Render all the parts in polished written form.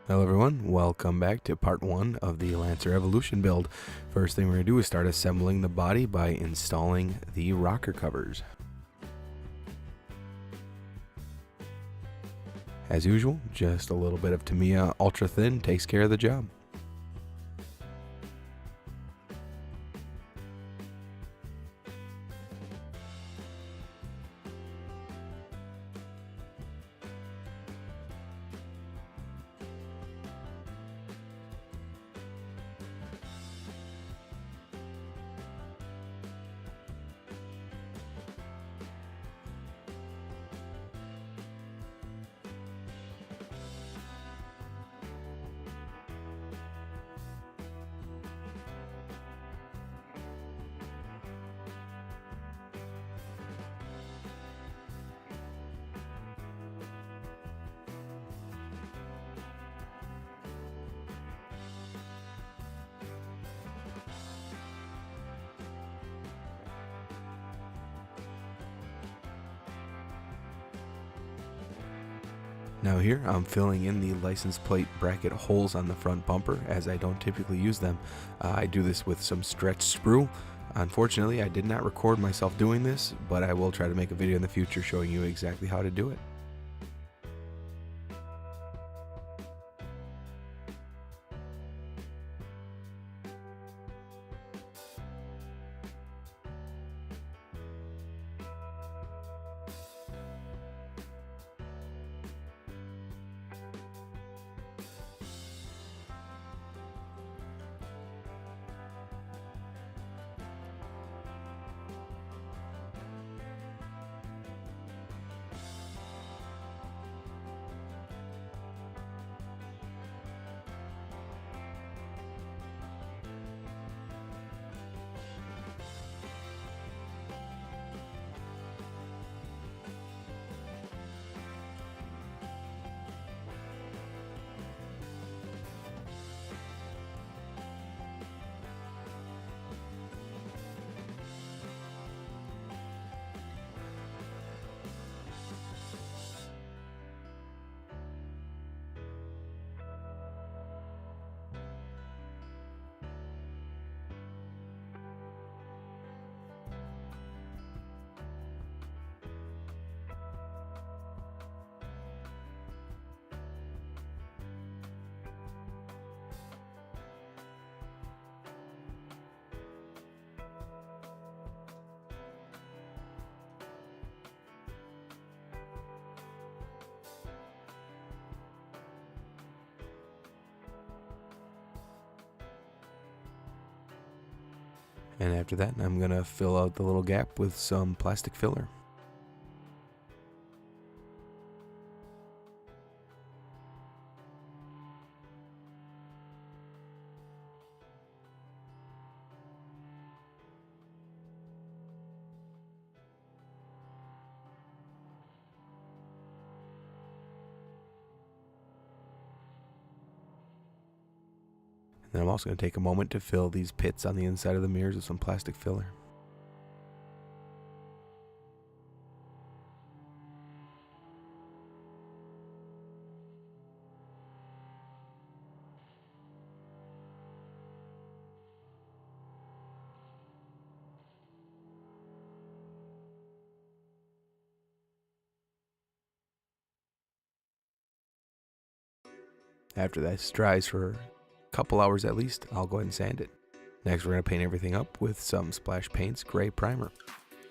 Hello everyone, welcome back to part 1 of the Lancer Evolution build. First thing we're going to do is start assembling the body by installing the rocker covers. As usual, just a little bit of Tamiya Ultra Thin takes care of the job. Now here I'm filling in the license plate bracket holes on the front bumper as I don't typically use them. I do this with some stretch sprue. Unfortunately, I did not record myself doing this, but I will try to make a video in the future showing you exactly how to do it. And after that, I'm going to fill out the little gap with some plastic filler. And I'm also going to take a moment to fill these pits on the inside of the mirrors with some plastic filler. After that dries for a couple hours at least, I'll go ahead and sand it. Next, we're going to paint everything up with some Splash Paint's gray primer.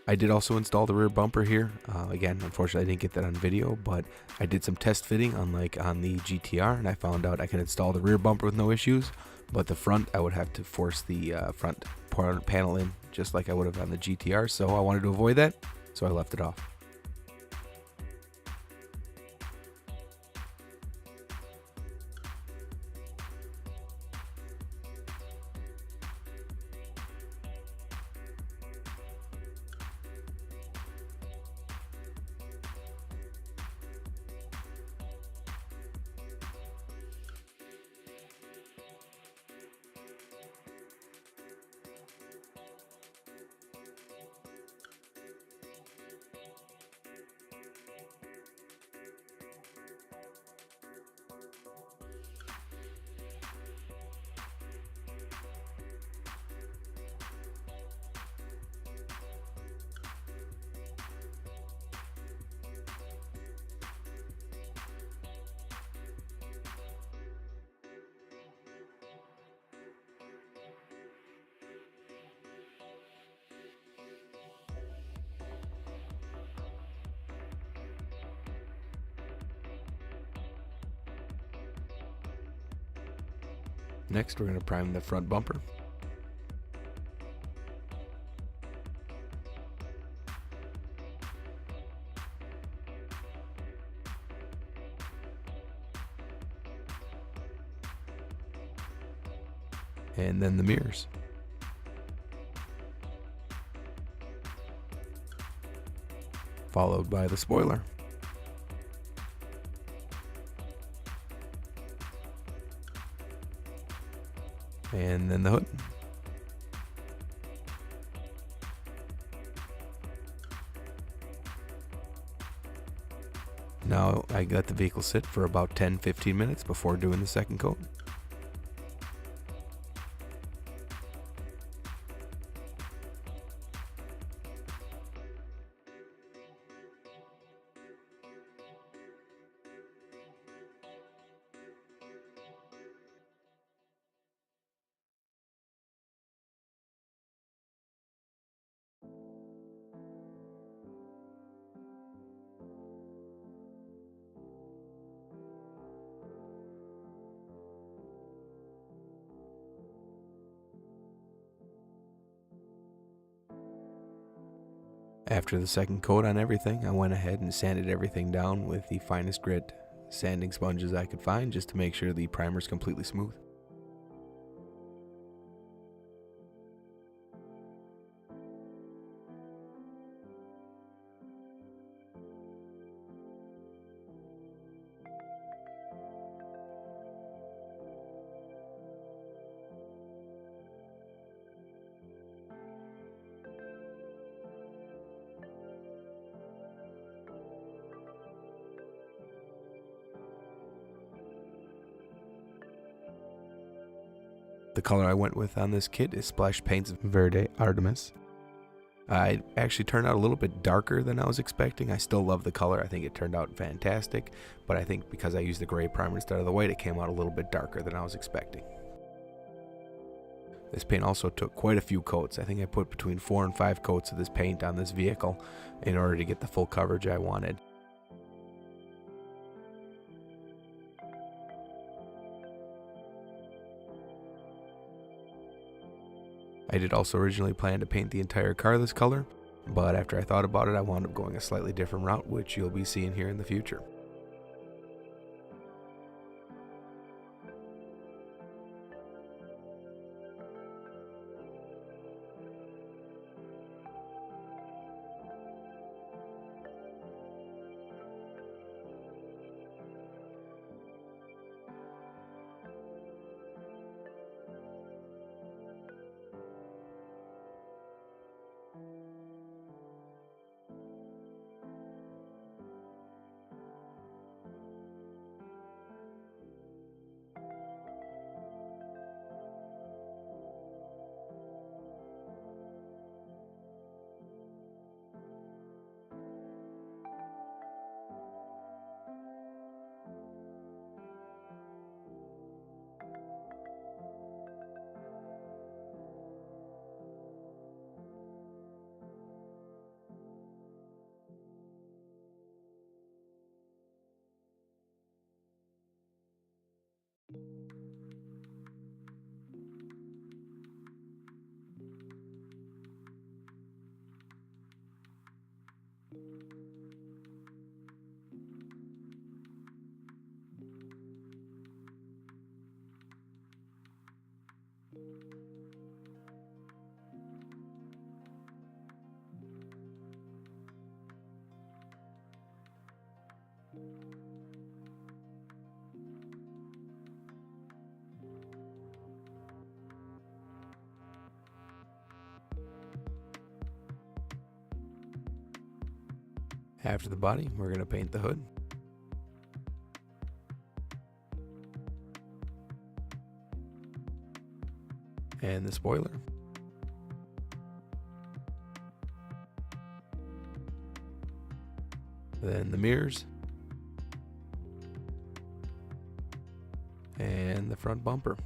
I did also install the rear bumper here. Again, unfortunately I didn't get that on video, but I did some test fitting unlike on the GTR, and I found out I can install the rear bumper with no issues, but the front I would have to force the front panel in just like I would have on the GTR, so I wanted to avoid that, so I left it off. Next, we're going to prime the front bumper. And then the mirrors. Followed by the spoiler. And then the hood. Now I let the vehicle sit for about 10-15 minutes before doing the second coat. After the second coat on everything, I went ahead and sanded everything down with the finest grit sanding sponges I could find just to make sure the primer is completely smooth. The color I went with on this kit is Splash Paints Verde Artemis. It actually turned out a little bit darker than I was expecting. I still love the color. I think it turned out fantastic, but I think because I used the gray primer instead of the white, it came out a little bit darker than I was expecting. This paint also took quite a few coats. I think I put between 4 and 5 coats of this paint on this vehicle in order to get the full coverage I wanted. I did also originally plan to paint the entire car this color, but after I thought about it, I wound up going a slightly different route, which you'll be seeing here in the future. After the body, we're going to paint the hood. And the spoiler. Then the mirrors. And the front bumper.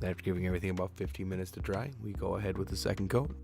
After giving everything about 15 minutes to dry, we go ahead with the second coat.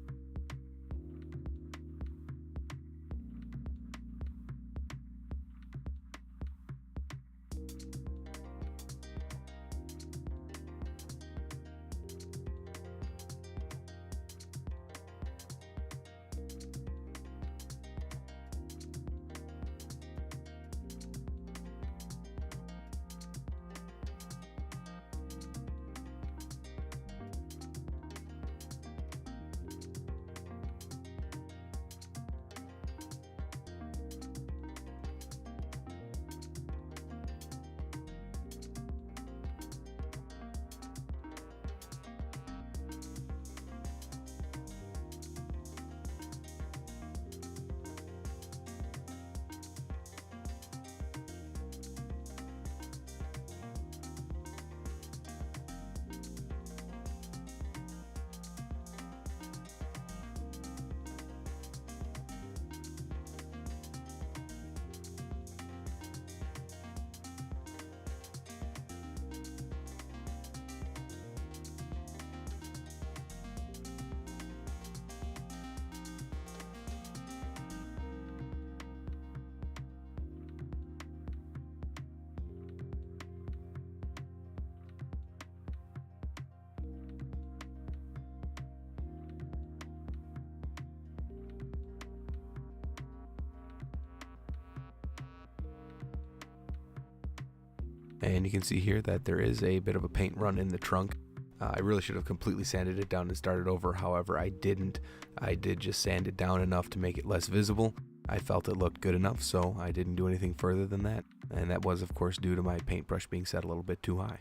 And you can see here that there is a bit of a paint run in the trunk. I really should have completely sanded it down and started over. However, I didn't. I did just sand it down enough to make it less visible. I felt it looked good enough, so I didn't do anything further than that. And that was, of course, due to my paintbrush being set a little bit too high.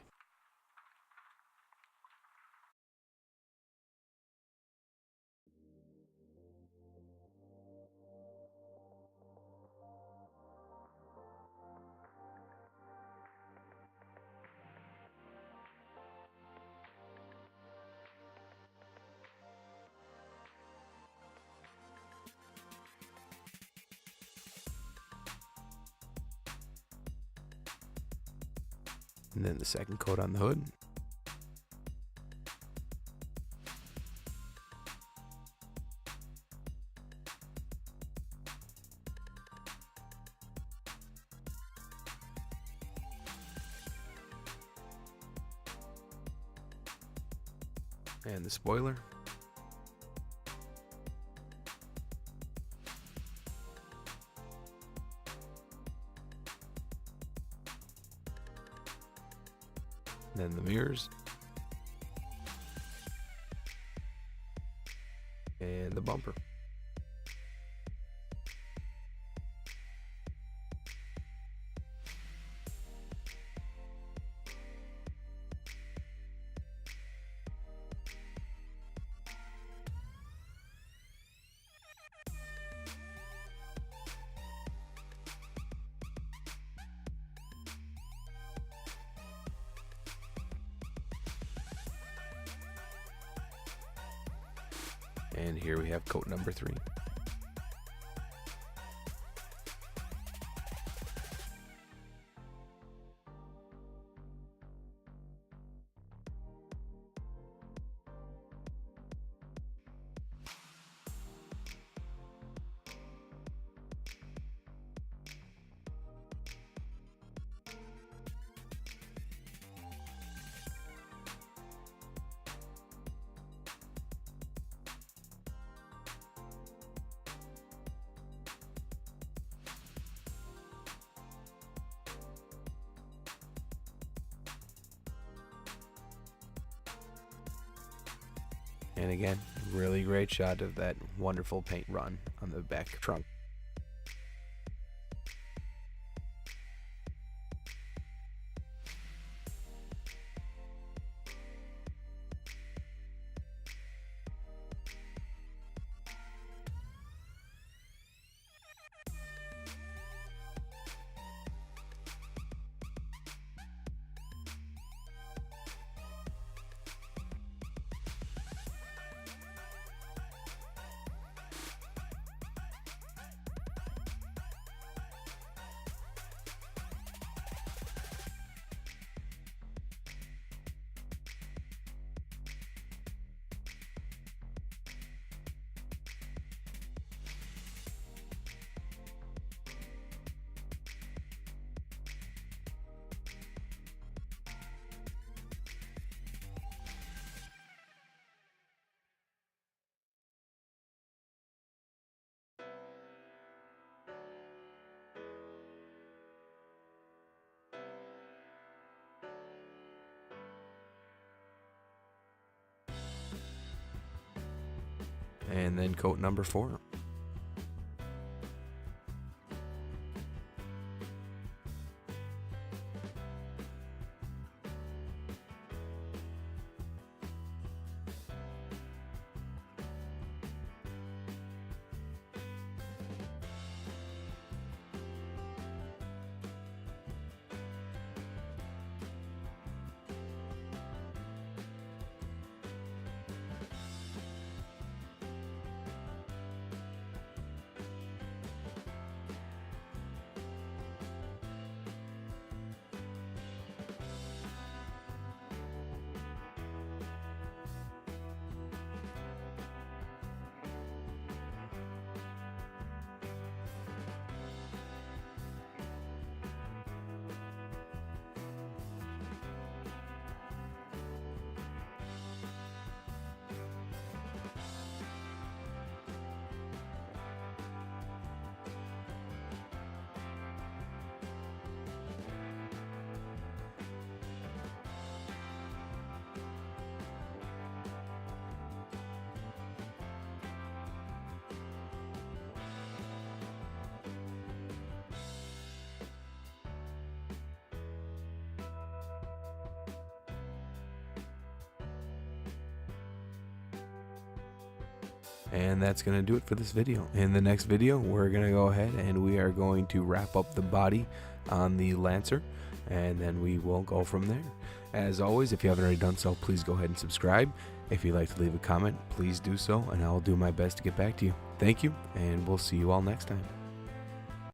And then the second coat on the hood. And the spoiler. Then the mirrors. And the bumper. And here we have coat number 3. And again, really great shot of that wonderful paint run on the back trunk. and then coat number 4. And that's going to do it for this video. In the next video, we're going to go ahead and we are going to wrap up the body on the Lancer, and then we will go from there. As always, if you haven't already done so, please go ahead and subscribe. If you'd like to leave a comment, please do so, and I'll do my best to get back to you. Thank you, and we'll see you all next time.